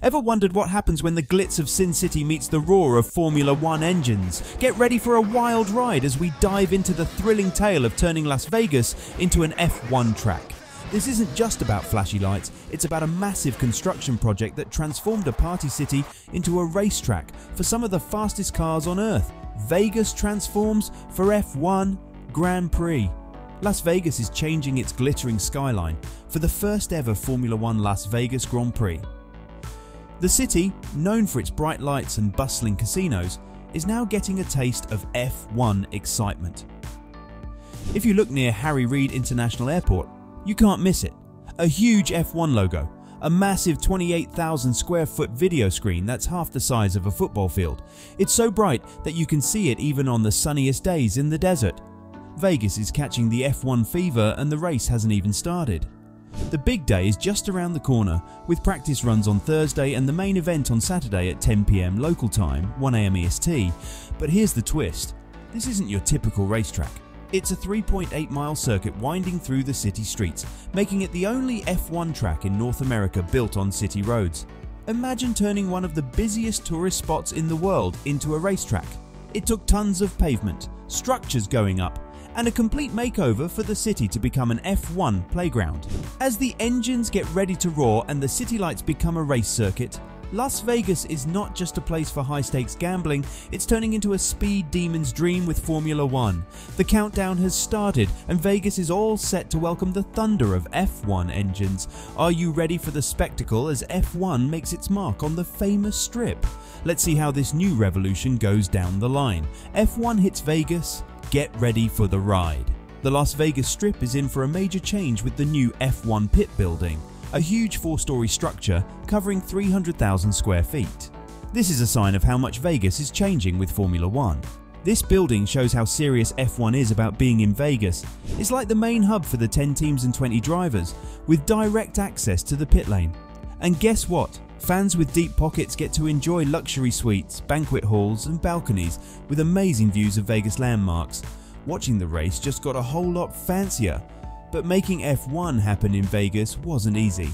Ever wondered what happens when the glitz of Sin City meets the roar of Formula 1 engines? Get ready for a wild ride as we dive into the thrilling tale of turning Las Vegas into an F1 track. This isn't just about flashy lights, it's about a massive construction project that transformed a party city into a racetrack for some of the fastest cars on Earth. Vegas transforms for F1 Grand Prix. Las Vegas is changing its glittering skyline for the first ever Formula 1 Las Vegas Grand Prix. The city, known for its bright lights and bustling casinos, is now getting a taste of F1 excitement. If you look near Harry Reid International Airport, you can't miss it. A huge F1 logo, a massive 28,000 square foot video screen that's half the size of a football field. It's so bright that you can see it even on the sunniest days in the desert. Vegas is catching the F1 fever and the race hasn't even started. The big day is just around the corner, with practice runs on Thursday and the main event on Saturday at 10 PM local time, 1 AM EST. But here's the twist. This isn't your typical racetrack. It's a 3.8-mile circuit winding through the city streets, making it the only F1 track in North America built on city roads. Imagine turning one of the busiest tourist spots in the world into a racetrack. It took tons of pavement, structures going up, and a complete makeover for the city to become an F1 playground. As the engines get ready to roar and the city lights become a race circuit, Las Vegas is not just a place for high-stakes gambling, it's turning into a speed demon's dream with Formula 1. The countdown has started and Vegas is all set to welcome the thunder of F1 engines. Are you ready for the spectacle as F1 makes its mark on the famous strip? Let's see how this new revolution goes down the line. F1 hits Vegas. Get ready for the ride. The Las Vegas Strip is in for a major change with the new F1 pit building, a huge 4-story structure covering 300,000 square feet. This is a sign of how much Vegas is changing with Formula 1. This building shows how serious F1 is about being in Vegas. It's like the main hub for the 10 teams and 20 drivers, with direct access to the pit lane. And guess what? Fans with deep pockets get to enjoy luxury suites, banquet halls and balconies with amazing views of Vegas landmarks. Watching the race just got a whole lot fancier. But making F1 happen in Vegas wasn't easy.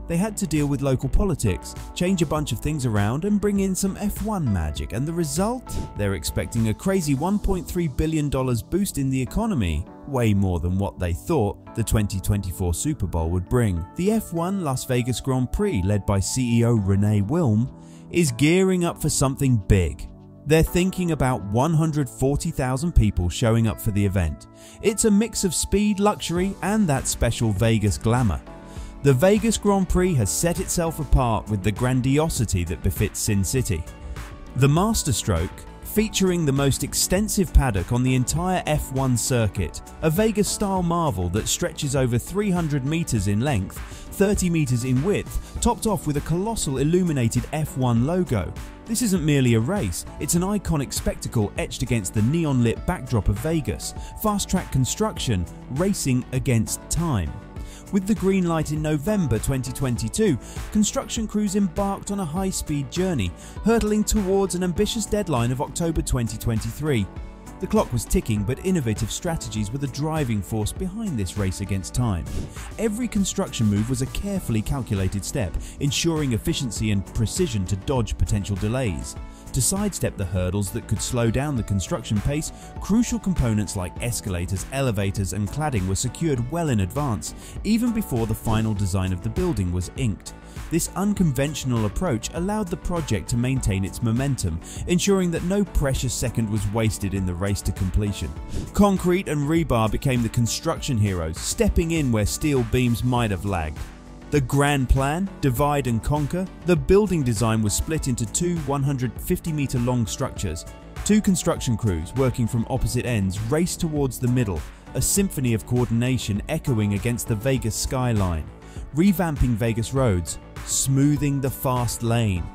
They had to deal with local politics, change a bunch of things around and bring in some F1 magic, and the result? They're expecting a crazy $1.3 billion boost in the economy, way more than what they thought the 2024 Super Bowl would bring. The F1 Las Vegas Grand Prix, led by CEO Renee Wilm, is gearing up for something big. They're thinking about 140,000 people showing up for the event. It's a mix of speed, luxury and that special Vegas glamour. The Vegas Grand Prix has set itself apart with the grandiosity that befits Sin City. The masterstroke, featuring the most extensive paddock on the entire F1 circuit, a Vegas-style marvel that stretches over 300 meters in length, 30 meters in width, topped off with a colossal illuminated F1 logo. This isn't merely a race, it's an iconic spectacle etched against the neon-lit backdrop of Vegas, fast-track construction, racing against time. With the green light in November 2022, construction crews embarked on a high-speed journey, hurtling towards an ambitious deadline of October 2023. The clock was ticking, but innovative strategies were the driving force behind this race against time. Every construction move was a carefully calculated step, ensuring efficiency and precision to dodge potential delays. To sidestep the hurdles that could slow down the construction pace, crucial components like escalators, elevators and cladding were secured well in advance, even before the final design of the building was inked. This unconventional approach allowed the project to maintain its momentum, ensuring that no precious second was wasted in the race to completion. Concrete and rebar became the construction heroes, stepping in where steel beams might have lagged. The grand plan, divide and conquer, the building design was split into two 150-meter long structures. Two construction crews working from opposite ends raced towards the middle, a symphony of coordination echoing against the Vegas skyline, revamping Vegas roads, smoothing the fast lane.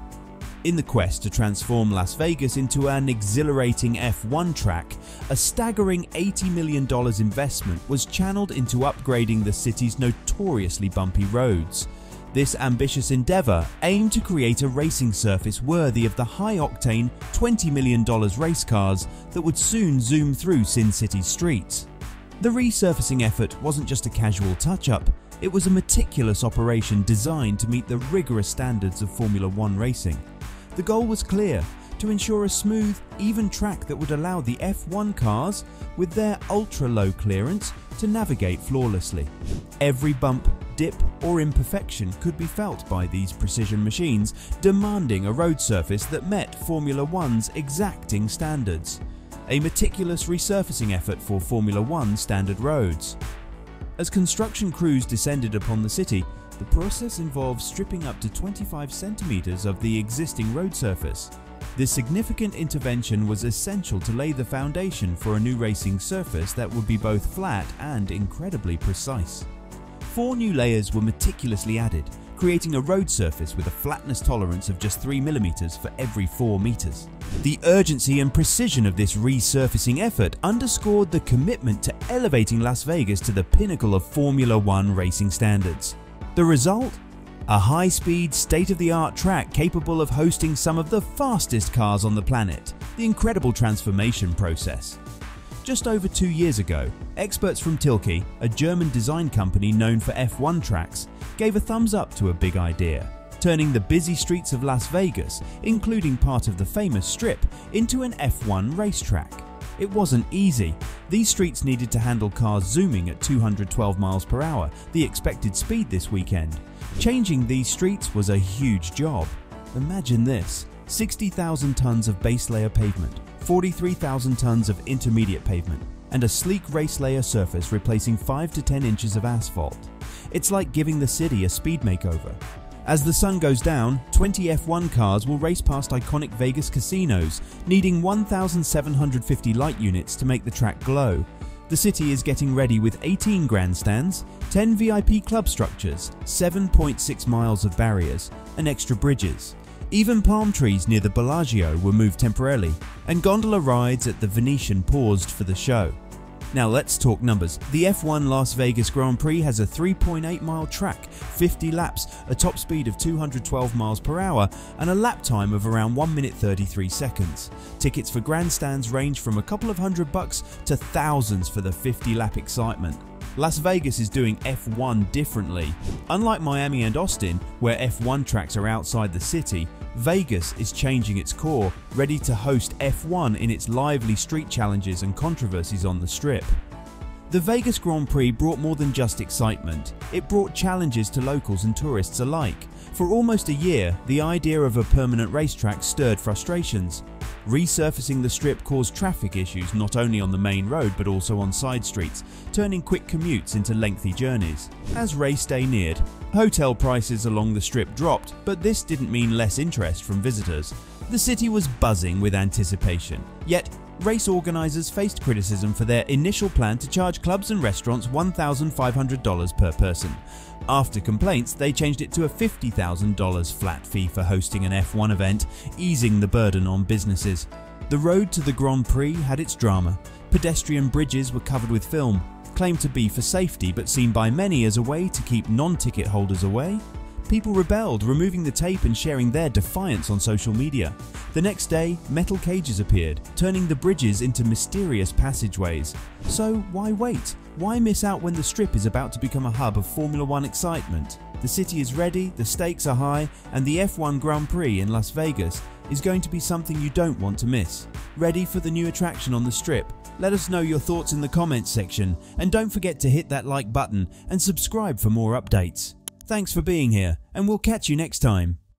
In the quest to transform Las Vegas into an exhilarating F1 track, a staggering $80 million investment was channeled into upgrading the city's notoriously bumpy roads. This ambitious endeavor aimed to create a racing surface worthy of the high-octane $20 million race cars that would soon zoom through Sin City's streets. The resurfacing effort wasn't just a casual touch-up, It was a meticulous operation designed to meet the rigorous standards of Formula One racing. The goal was clear: to ensure a smooth, even track that would allow the F1 cars, with their ultra-low clearance, to navigate flawlessly. Every bump, dip or imperfection could be felt by these precision machines, demanding a road surface that met Formula One's exacting standards. A meticulous resurfacing effort for Formula One standard roads. As construction crews descended upon the city, the process involved stripping up to 25 centimeters of the existing road surface. This significant intervention was essential to lay the foundation for a new racing surface that would be both flat and incredibly precise. 4 new layers were meticulously added, creating a road surface with a flatness tolerance of just 3 mm for every 4 meters. The urgency and precision of this resurfacing effort underscored the commitment to elevating Las Vegas to the pinnacle of Formula One racing standards. The result? A high-speed, state-of-the-art track capable of hosting some of the fastest cars on the planet. The incredible transformation process. Just over 2 years ago, experts from Tilke, a German design company known for F1 tracks, gave a thumbs up to a big idea, turning the busy streets of Las Vegas, including part of the famous Strip, into an F1 racetrack. It wasn't easy. These streets needed to handle cars zooming at 212 miles per hour, the expected speed this weekend. Changing these streets was a huge job. Imagine this: 60,000 tons of base layer pavement, 43,000 tons of intermediate pavement, and a sleek race layer surface replacing 5 to 10 inches of asphalt. It's like giving the city a speed makeover. As the sun goes down, 20 F1 cars will race past iconic Vegas casinos, needing 1,750 light units to make the track glow. The city is getting ready with 18 grandstands, 10 VIP club structures, 7.6 miles of barriers, and extra bridges. Even palm trees near the Bellagio were moved temporarily, and gondola rides at the Venetian paused for the show. Now let's talk numbers. The F1 Las Vegas Grand Prix has a 3.8-mile track, 50 laps, a top speed of 212 miles per hour, and a lap time of around 1 minute 33 seconds. Tickets for grandstands range from a couple of $100 to thousands for the 50-lap excitement. Las Vegas is doing F1 differently. Unlike Miami and Austin, where F1 tracks are outside the city, Vegas is changing its core, ready to host F1 in its lively street challenges and controversies on the Strip. The Vegas Grand Prix brought more than just excitement. It brought challenges to locals and tourists alike. For almost a year, the idea of a permanent racetrack stirred frustrations. Resurfacing the Strip caused traffic issues not only on the main road but also on side streets, turning quick commutes into lengthy journeys. As race day neared, hotel prices along the Strip dropped, but this didn't mean less interest from visitors. The city was buzzing with anticipation. Yet, race organizers faced criticism for their initial plan to charge clubs and restaurants $1,500 per person. After complaints, they changed it to a $50,000 flat fee for hosting an F1 event, easing the burden on businesses. The road to the Grand Prix had its drama. Pedestrian bridges were covered with film, claimed to be for safety but seen by many as a way to keep non-ticket holders away. People rebelled, removing the tape and sharing their defiance on social media. The next day, metal cages appeared, turning the bridges into mysterious passageways. So why wait? Why miss out when the Strip is about to become a hub of Formula One excitement? The city is ready, the stakes are high, and the F1 Grand Prix in Las Vegas is going to be something you don't want to miss. Ready for the new attraction on the Strip? Let us know your thoughts in the comments section, and don't forget to hit that like button and subscribe for more updates. Thanks for being here, and we'll catch you next time.